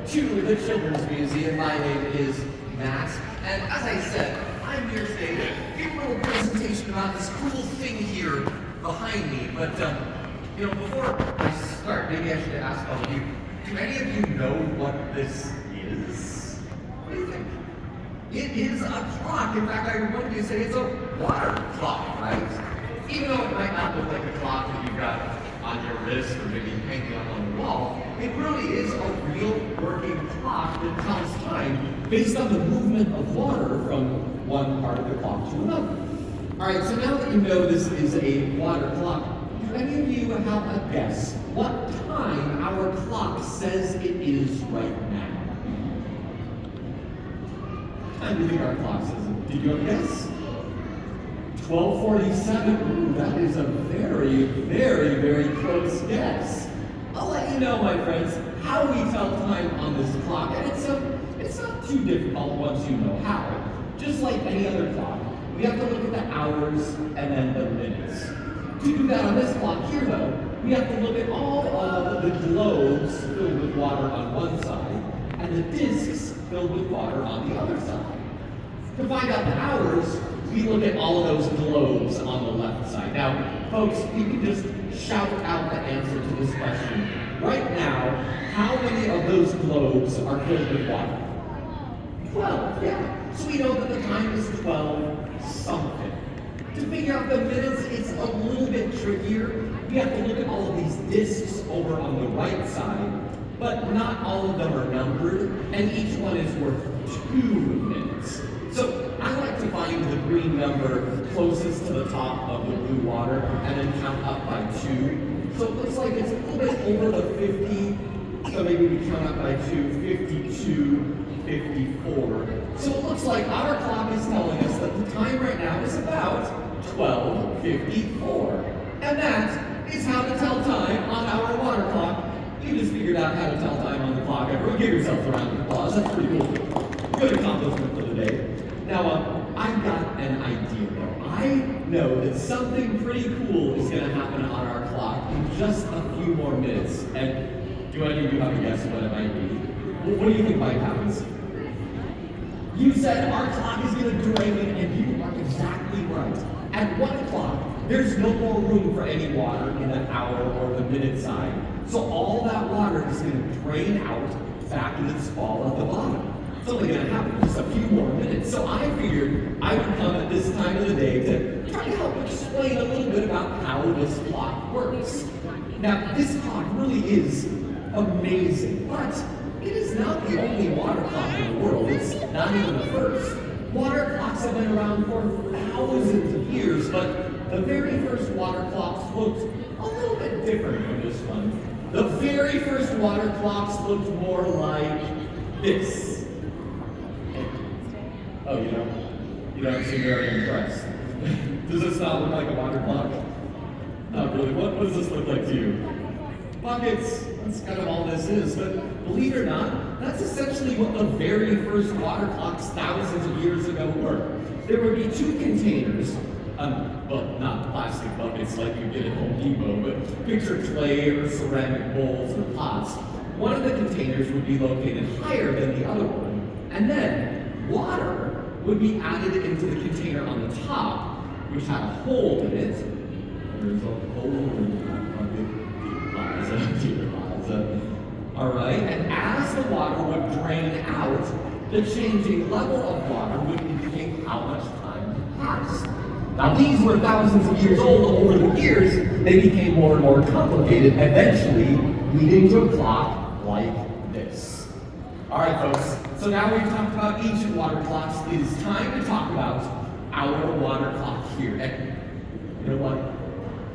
to the Children's Museum. My name is Matt, and as I said, I'm here today to give a little presentation about this cool thing here behind me. But, before I start, maybe I should ask all of you, do any of you know what this is? What do you think? It is a clock. In fact, I wanted to say it's a water clock, right? Even though it might not look like a clock that you've got on your wrist or maybe hanging up on the wall, it really is a real working clock that tells time based on the movement of water from one part of the clock to another. All right, so now that you know this is a water clock, do any of you have a guess what time our clock says it is right now? What time do you think our clock says it? Did you have a guess? 12:47. Ooh, that is a very, very, very close guess. I'll let you know, my friends, how we tell time on this clock, and it's not too difficult once you know how. Just like any other clock, we have to look at the hours and then the minutes. To do that on this clock here, though, we have to look at all of the globes filled with water on one side and the discs filled with water on the other side. To find out the hours, we look at all of those globes on the left side. Now, folks, you can just shout out the answer to this question. Right now, how many of those globes are filled with water? 12, yeah. So we know that the time is 12 something. To figure out the minutes, it's a little bit trickier. We have to look at all of these discs over on the right side, but not all of them are numbered, and each one is worth 2 minutes. So I like to find the green number closest to the top of the blue water and then count up by 2. So it looks like it's a little bit over the 50. So maybe we count up by 2, 52, 54. So it looks like our clock is telling us that the time right now is about 12:54. And that is how to tell time on our water clock. You just figured out how to tell time on the clock. Everyone give yourself a round of applause. That's pretty cool. Good accomplishment for the day. Now, I've got an idea though. I know that something pretty cool is going to happen on our clock in just a few more minutes. And do any of you have a guess what it might be? What do you think might happen? You said our clock is going to drain, and you are exactly right. At 1 o'clock, there's no more room for any water in the hour or the minute side. So all that water is going to drain out back in its ball at the bottom. It's only going to happen in just a few more minutes. So I figured I would come at this time of the day to try to help explain a little bit about how this clock works. Now, this clock really is amazing, but it is not the only water clock in the world. It's not even the first. Water clocks have been around for thousands of years, but the very first water clocks looked a little bit different from this one. The very first water clocks looked more like this. Oh, you don't seem very impressed. Does this not look like a water clock? Not really. What does this look like to you? Buckets. That's kind of all this is. But believe it or not, that's essentially what the very first water clocks thousands of years ago were. There would be 2 containers. Well, not plastic buckets like you get at Home Depot, but picture clay or ceramic bowls or pots. One of the containers would be located higher than the other one. And then water would be added into the container on the top, which had a hole in it. There's a hole in the all right, and as the water would drain out, the changing level of water would indicate how much time passed. Now these were thousands of years old. Over the years, they became more and more complicated, eventually leading to a clock like this. All right, folks, so now we've talked about ancient water clocks. It is time to talk about our water clock here. And you know what?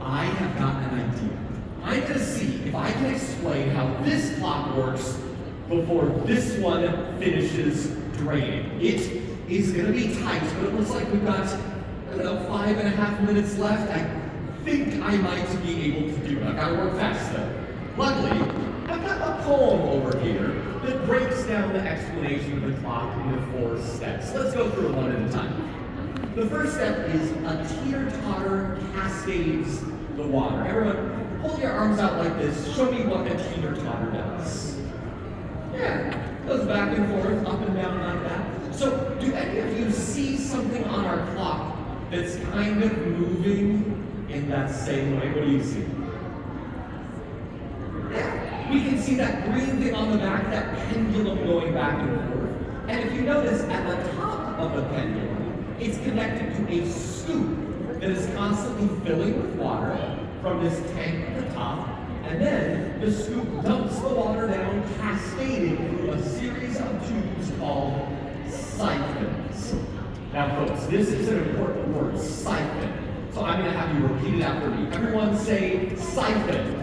I have got an idea. I'm going to see if I can explain how this clock works before this one finishes draining. It is going to be tight, but it looks like we've got, 5.5 minutes left. I think I might be able to do it. I've got to work fast though. Luckily, I've got a poem over here that breaks down the explanation of the clock into 4 steps. Let's go through it one at a time. The first step is a teeter-totter cascades the water. Everyone, hold your arms out like this. Show me what a teeter-totter does. Yeah. back and forth, up and down like that. So, do any of you see something on our clock that's kind of moving in that same way? What do you see? Yeah, we can see that green thing on the back, that pendulum going back and forth. And if you notice, at the top of the pendulum, it's connected to a scoop that is constantly filling with water from this tank at the top. And then the scoop dumps the water down, cascading through a series of tubes called siphons. Now folks, this is an important word, siphon. So I'm going to have you repeat it after me. Everyone say siphon.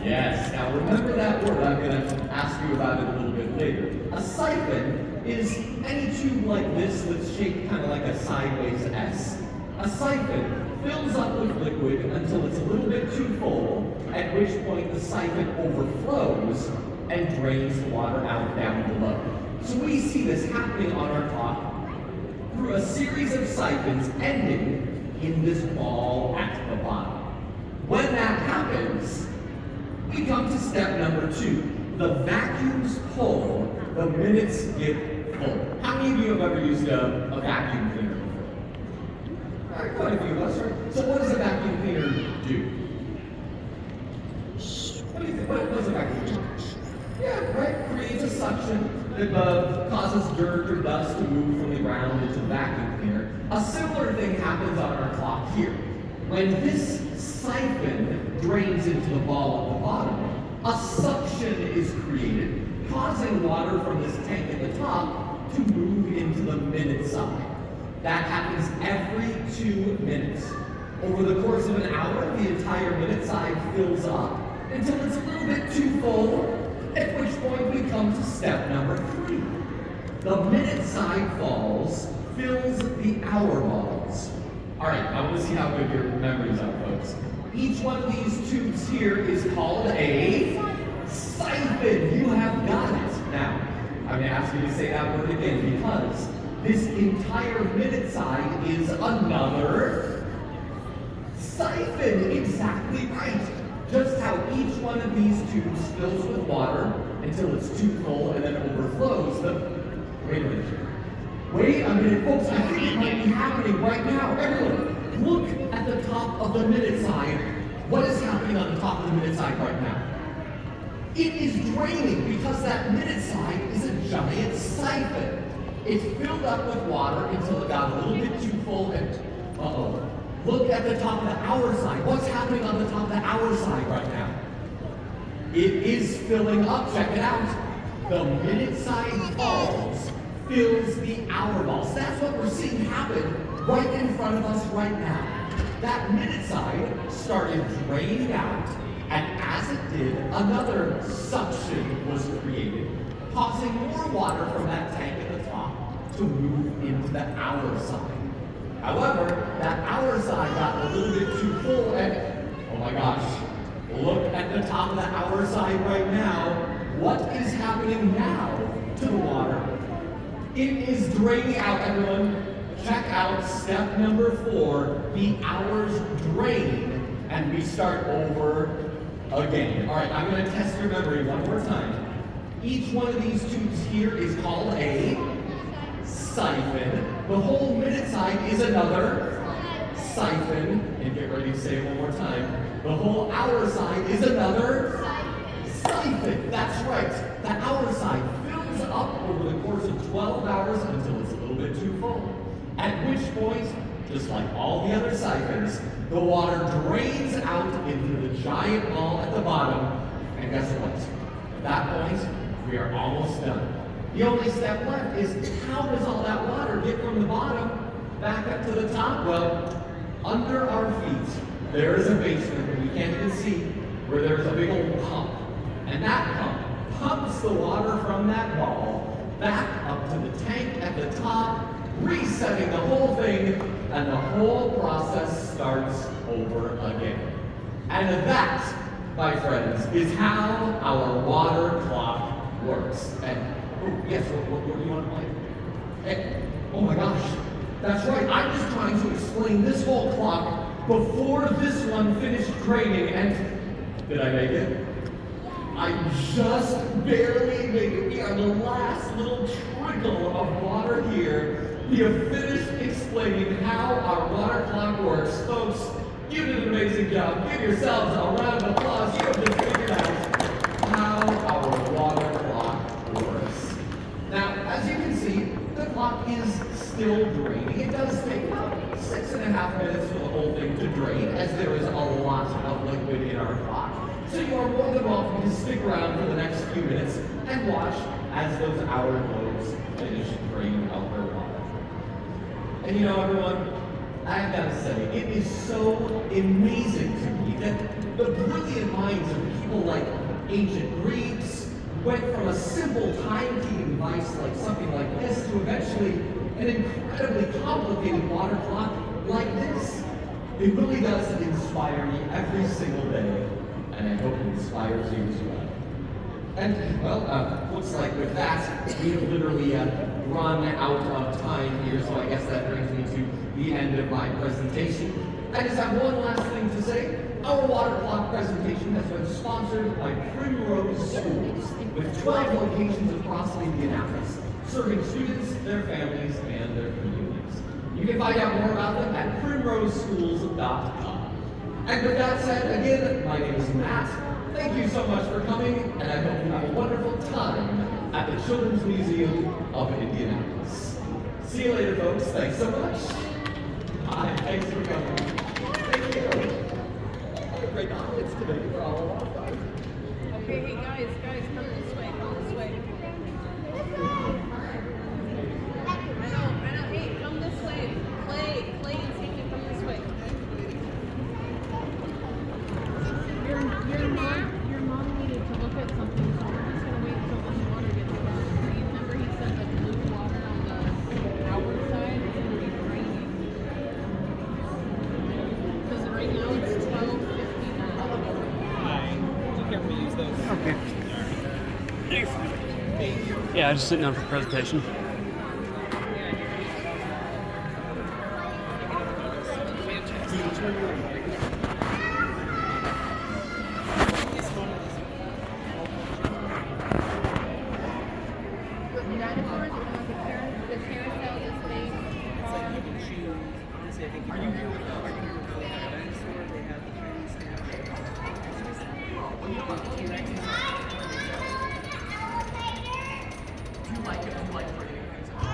Yes, now remember that word. I'm going to ask you about it a little bit later. A siphon is any tube like this that's shaped kind of like a sideways S. A siphon fills up with liquid until it's a little bit too full, at which point the siphon overflows and drains the water out down below. So we see this happening on our clock through a series of siphons ending in this ball at the bottom. When that happens, we come to step number 2. The vacuums pull, the minutes get full. How many of you have ever used a vacuum cleaner before? All right, quite a few of us, right? So what does a vacuum cleaner do? What do you think? What does a vacuum cleaner do? Yeah, right? Creates a suction that causes dirt or dust to move from the ground into the vacuum cleaner. A similar thing happens on our clock here. When this siphon drains into the ball at the bottom, a suction is created, causing water from this tank at the top to move into the minute side. That happens every 2 minutes. Over the course of an hour, the entire minute side fills up until it's a little bit too full, at which point we come to step number 3. The minute side falls, fills the hour balls. All right, I want to see how good your memories are, folks. Each one of these tubes here is called a siphon. You have got it. Now, I'm going to ask you to say that word again because this entire minute side is another siphon. Exactly right. Just how each one of these tubes fills with water until it's too full and then overflows. Wait a minute, folks. I think it might be happening right now. Everyone, look at the top of the minute side. What is happening on the top of the minute side right now? It is draining because that minute side is a giant siphon. It's filled up with water until it got a little bit too full and, look at the top of the hour side. What's happening on the top of the hour side right now? It is filling up. Check it out. The minute side falls, fills the hour balls. That's what we're seeing happen right in front of us right now. That minute side started draining out, and as it did, another suction was created, causing more water from that tank at the top to move into the hour side. However, that hour side got a little bit too full and, oh my gosh, look at the top of the hour side right now. What is happening now to the water? It is draining out, everyone. Check out step number 4, the hours drain, and we start over again. All right, I'm going to test your memory one more time. Each one of these tubes here is called a siphon. The whole minute side is another siphon. And get ready to say it one more time. The whole hour side is another siphon. That's right. The hour side fills up over the course of 12 hours until it's a little bit too full. At which point, just like all the other siphons, the water drains out into the giant ball at the bottom. And guess what? At that point, we are almost done. The only step left is how does all that water get from the bottom back up to the top? Well, under our feet, there is a basement that we can't even see where there's a big old pump. And that pump pumps the water from that ball back up to the tank at the top, resetting the whole thing, and the whole process starts over again. And that, my friends, is how our water clock works. And yes, what do you want to play? Hey, oh my gosh, that's right. I was trying to explain this whole clock before this one finished draining, and did I make it? I just barely made it. We are the last little trickle of water here. We have finished explaining how our water clock works. Folks, you did an amazing job. Give yourselves a round of applause. You have just figured out how our water clock works. Now, as you can see, the clock is still draining. It does take about 6.5 minutes for the whole thing to drain, as there is a lot of liquid in our clock. So you are more than welcome to stick around for the next few minutes and watch as those outer globes finish draining out their water. And you know, everyone, I have got to say, it is so amazing to me that the brilliant minds of people like ancient Greeks went from a simple timekeeping device like something like this to eventually an incredibly complicated water clock like this. It really does inspire me every single day, and I hope it inspires you as well. And, well, looks like with that, we have literally run out of time here, so I guess that brings me to the end of my presentation. I just have one last thing to say. Our water clock presentation has been sponsored by Primrose Schools, with 12 locations across Indianapolis, serving students, their families, and their communities. You can find out more about them at primroseschools.com. And with that said, again, my name is Matt. Thank you so much for coming, and I hope you have a wonderful time at the Children's Museum of Indianapolis. See you later, folks. Thanks so much. Hi, thanks for coming. Thank you. Have a great audience today. You're all a lot of fun. Okay, hey guys, come this way, I know, hey, come this way. Play and Safety, come this way. Your mom needed to look at something, so we're just gonna wait until this water gets done. Remember he said that the blue water on the outward side is gonna be draining. Because right now it's 12:59. Hi. You care if we use those? Okay. You're fine. Thank you. Yeah, just sitting down for the presentation. Dinosaurs, the carousel is made Honestly, I think are you here with the dinosaur? They have the Chinese Do you like it? Do you like bringing things up?